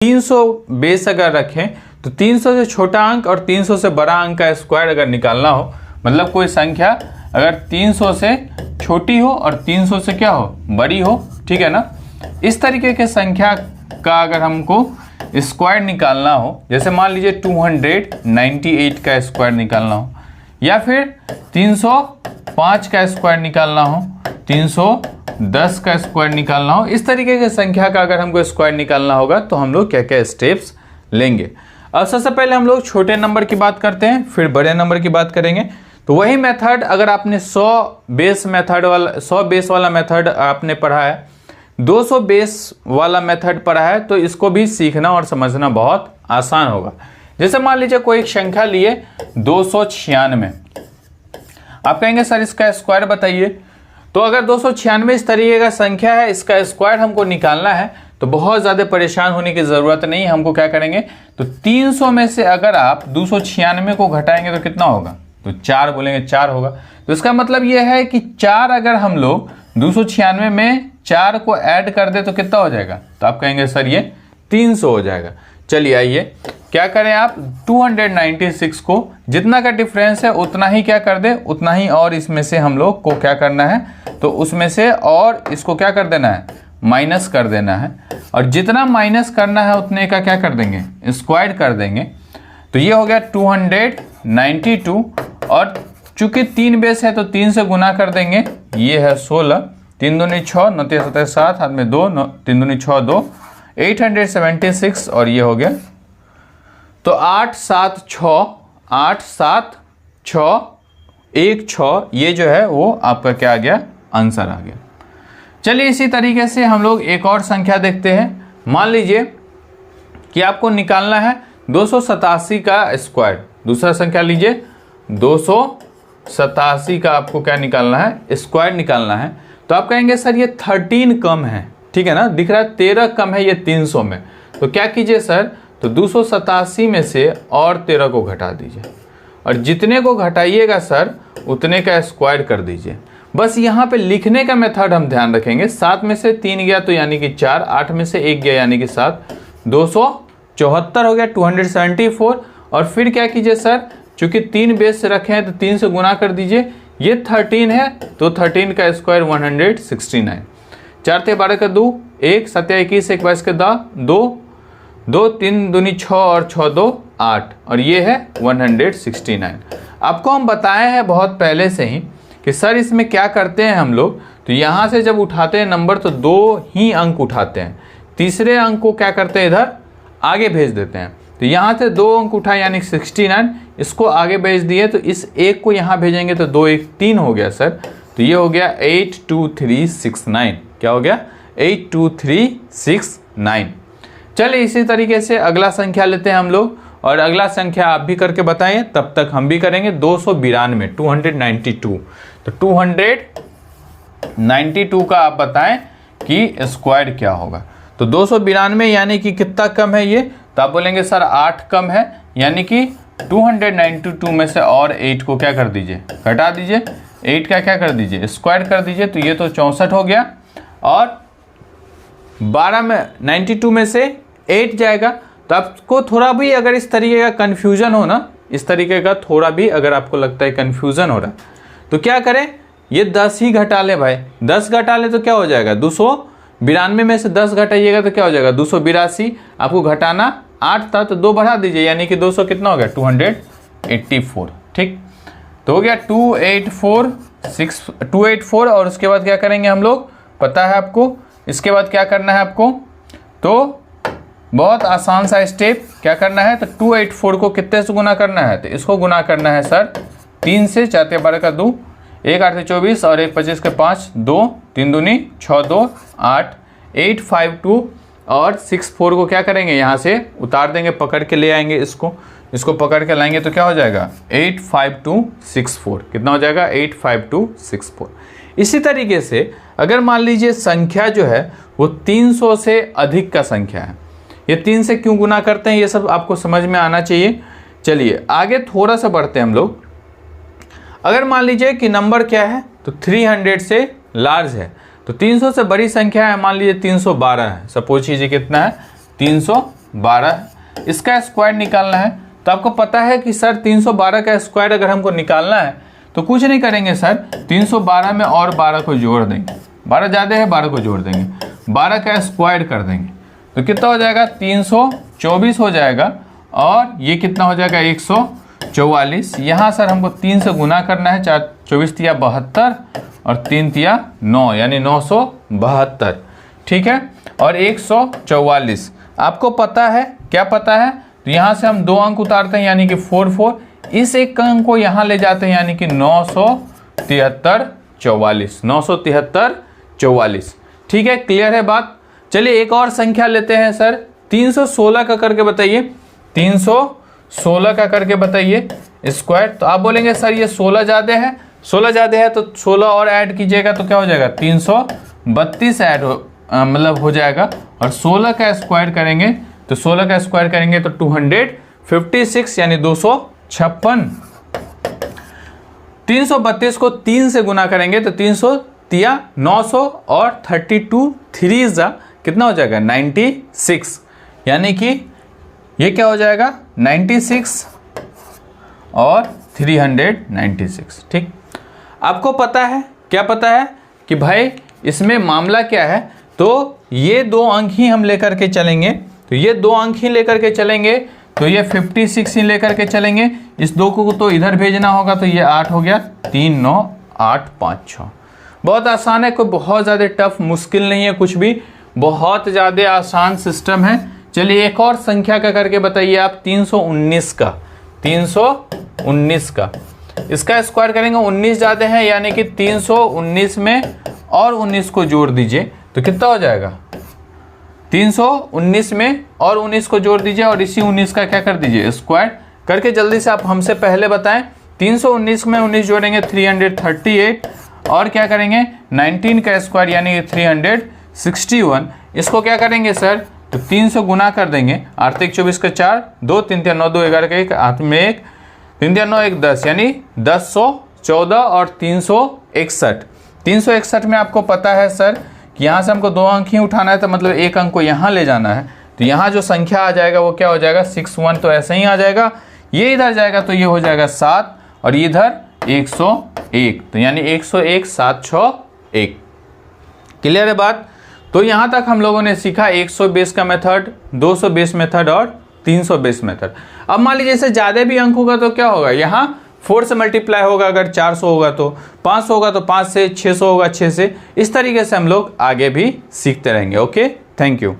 300 base अगर रखें तो 300 से छोटा अंक और 300 से बड़ा अंक का स्क्वायर अगर निकालना हो, मतलब कोई संख्या अगर 300 से छोटी हो और 300 से क्या हो, बड़ी हो, ठीक है ना, इस तरीके के संख्या का अगर हमको स्क्वायर निकालना हो, जैसे मान लीजिए 298 का स्क्वायर निकालना हो, या फिर 305 का स्क्वायर निकालना हो, 310 का स्क्वायर निकालना हो, इस तरीके की संख्या का अगर हमको स्क्वायर निकालना होगा तो हम लोग क्या क्या स्टेप्स लेंगे। अब सबसे पहले हम लोग छोटे नंबर की बात करते हैं, फिर बड़े नंबर की बात करेंगे। तो वही मेथड अगर आपने 100 बेस वाला मेथड आपने पढ़ा है, 200 बेस वाला मेथड पढ़ा है, तो इसको भी सीखना और समझना बहुत आसान होगा। जैसे मान लीजिए कोई एक संख्या लिए 296, आप कहेंगे सर इसका स्क्वायर बताइए। तो अगर 296 इस तरीके का संख्या है, इसका स्क्वायर हमको निकालना है, तो बहुत ज़्यादा परेशान होने की ज़रूरत नहीं। हमको क्या करेंगे, तो 300 में से अगर आप 296 को घटाएंगे तो कितना होगा, तो 4 बोलेंगे, 4 होगा। तो इसका मतलब यह है कि 4 अगर हम लोग 296 में 4 को ऐड कर दे तो कितना हो जाएगा, तो आप कहेंगे सर ये 300 हो जाएगा। चलिए आइए क्या करें, आप 296 को जितना का डिफरेंस है उतना ही क्या कर दे, उतना ही और इसमें से हम लोग को क्या करना है, तो उसमें से और इसको क्या कर देना है, माइनस कर देना है। और जितना माइनस करना है उतने का क्या कर देंगे, स्क्वायर कर देंगे। तो ये हो गया 292, और चूंकि 3 बेस है तो 3 से गुना कर देंगे, ये है 16, 3 दूनी 6, 9 3 7 7, हाथ में 2, 3 दूनी 6 2, 876, और ये हो गया तो 8 7 6, 8 7 6 1 6, ये जो है वो आपका क्या आ गया, आंसर आ गया। चलिए इसी तरीके से हम लोग एक और संख्या देखते हैं। मान लीजिए कि आपको निकालना है 287 का स्क्वायर। दूसरा संख्या लीजिए, 287 का आपको क्या निकालना है, स्क्वायर निकालना है। तो आप कहेंगे सर ये 13 कम है, ठीक है ना, दिख रहा है 13 कम है ये 300 में। तो क्या कीजिए सर, तो 287 में से और 13 को घटा दीजिए, और जितने को घटाइएगा सर उतने का स्क्वायर कर दीजिए। बस यहाँ पे लिखने का मेथड हम ध्यान रखेंगे। 7 में से 3 गया तो यानी कि 4, 8 में से 1 गया यानी कि 7, 274 हो गया, 274। और फिर क्या कीजिए सर, चूंकि 3 बेस से रखे हैं तो 3 से गुना कर दीजिए। ये 13 है तो 13 का स्क्वायर 169, 4 × 12 का 2, 1 7 21, 1 22 का 2, 2 3 दूनी 6 और 6 2 8, और ये है 169। आपको हम बताए हैं बहुत पहले से ही कि सर इसमें क्या करते हैं हम लोग, तो यहाँ से जब उठाते हैं नंबर तो 2 ही अंक उठाते हैं, तीसरे अंक को क्या करते हैं इधर आगे भेज देते हैं। तो यहाँ से 2 अंक उठाए यानी 69, इसको आगे भेज दिए, तो इस 1 को यहाँ भेजेंगे तो 2 1 3 हो गया सर। तो ये हो गया 82369, क्या हो गया 82369। चलिए इसी तरीके से अगला संख्या लेते हैं हम लोग, और अगला संख्या आप भी करके बताएं, तब तक हम भी करेंगे। 292, 292, तो 292 का आप बताएं कि स्क्वायर क्या होगा। तो 292 यानी कि कितना कम है ये, तो आप बोलेंगे सर 8 कम है, यानी कि 292 में से और 8 को क्या कर दीजिए, घटा दीजिए, 8 का क्या कर दीजिए, स्क्वायर कर दीजिए। तो ये तो 64 हो गया, और 12 में 92 में से 8 जाएगा। तो आपको थोड़ा भी अगर इस तरीके का कन्फ्यूजन हो ना, इस तरीके का थोड़ा भी अगर आपको लगता है कन्फ्यूजन हो रहा है, तो क्या करें, ये 10 ही घटा ले भाई, 10 घटा ले तो क्या हो जाएगा, 292 में से 10 घटाइएगा तो क्या हो जाएगा 282। आपको घटाना 8 था तो 2 बढ़ा दीजिए, यानी कि 200 कितना हो गया 284, ठीक। तो हो गया 284, और उसके बाद क्या करेंगे हम लोग, पता है आपको, इसके बाद क्या करना है आपको, तो बहुत आसान सा स्टेप, क्या करना है, तो 284 को कितने से गुना करना है, तो इसको गुना करना है सर 3 से, 4 × 12 का 2, 1 8 24, और 1 25 के 5, 2 3 दूनी 6 2 8, 852, और 64 को क्या करेंगे, यहाँ से उतार देंगे, पकड़ के ले आएंगे, इसको पकड़ के लाएंगे तो क्या हो जाएगा 85264, कितना हो जाएगा 85264। इसी तरीके से अगर मान लीजिए संख्या जो है वो 300 से अधिक का संख्या है, ये 3 से क्यों गुना करते हैं, ये सब आपको समझ में आना चाहिए। चलिए आगे थोड़ा सा बढ़ते हैं हम लोग। अगर मान लीजिए कि नंबर क्या है, तो 300 से लार्ज है, तो 300 से बड़ी संख्या है, मान लीजिए 312 है, सपोज कीजिए कितना है 12, इसका स्क्वायर निकालना है। तो आपको पता है कि सर 312 का स्क्वायर अगर हमको निकालना है तो कुछ नहीं करेंगे सर, 312 में और 12 को जोड़ देंगे, 12 ज़्यादा है 12 को जोड़ देंगे, 12 का स्क्वायर कर देंगे तो कितना हो जाएगा 324 हो जाएगा, और ये कितना हो जाएगा 144। यहाँ सर हमको 3 से गुना करना है, 4 24 तिया 72 और 3 तिया 9 यानी 972, ठीक है। और 144 आपको पता है, क्या पता है, तो यहाँ से हम 2 अंक उतारते हैं यानी कि 4, इस एक अंक को यहाँ ले जाते हैं यानी कि 973 44, 973 44, ठीक है। क्लियर है बात। चलिए एक और संख्या लेते हैं सर, 316 का करके बताइए, 316 का करके बताइए स्क्वायर। तो आप बोलेंगे सर ये 16 ज़्यादा है, 16 ज़्यादा है तो 16 और ऐड कीजिएगा तो क्या हो जाएगा 332 ऐड मतलब हो जाएगा, और 16 का स्क्वायर करेंगे तो 16 का स्क्वायर करेंगे तो 256 यानी 256। 332 को 3 से गुना करेंगे तो 300 तिया 900 और 32 3 जा कितना हो जाएगा 96, यानी कि ये क्या हो जाएगा 96 और 396, ठीक। आपको पता है, क्या पता है कि भाई इसमें मामला क्या है, तो ये 2 अंक ही हम लेकर के चलेंगे, तो ये 2 अंक ही लेकर के चलेंगे, तो ये 56 ही लेकर के चलेंगे, इस 2 को तो इधर भेजना होगा तो ये 8 हो गया, 3 9 8 5 6। बहुत आसान है, कोई बहुत ज़्यादा टफ मुश्किल नहीं है, कुछ भी बहुत ज़्यादा आसान सिस्टम है। चलिए एक और संख्या का करके बताइए आप, 319 का, 319 का इसका स्क्वायर करेंगे, 19 ज़्यादा है यानी कि 319 में और 19 को जोड़ दीजिए तो कितना हो जाएगा 319 में और 19 को जोड़ दीजिए और इसी 19 का क्या कर दीजिए स्क्वायर करके। जल्दी से आप हमसे पहले बताएं, 319 में 19 जोड़ेंगे 338 और क्या करेंगे 19 का स्क्वायर यानी 361। इसको क्या करेंगे सर, तो 3 से गुना कर देंगे, 8 1 24 का 4, 2 3 3 9 2 11 का 1, हाथ में 1, 3 3 9 1 10 यानी 1014 और 361। 361 में आपको पता है सर कि यहाँ से हमको 2 अंक ही उठाना है, तो मतलब एक अंक को यहाँ ले जाना है, तो यहाँ जो संख्या आ जाएगा वो क्या हो जाएगा 61, तो ऐसे ही आ जाएगा। ये इधर जाएगा तो ये हो जाएगा 7 और इधर 101, तो यानी 101 761। क्लियर है बात। तो यहाँ तक हम लोगों ने सीखा 120 का मेथड, 220 मेथड और 320 मेथड। अब मान लीजिए जैसे ज़्यादा भी अंक होगा तो क्या होगा, यहाँ 4 से मल्टीप्लाई होगा, अगर 400 होगा तो 500 होगा तो 5 से, 600 होगा 6 से, इस तरीके से हम लोग आगे भी सीखते रहेंगे। Okay, thank you.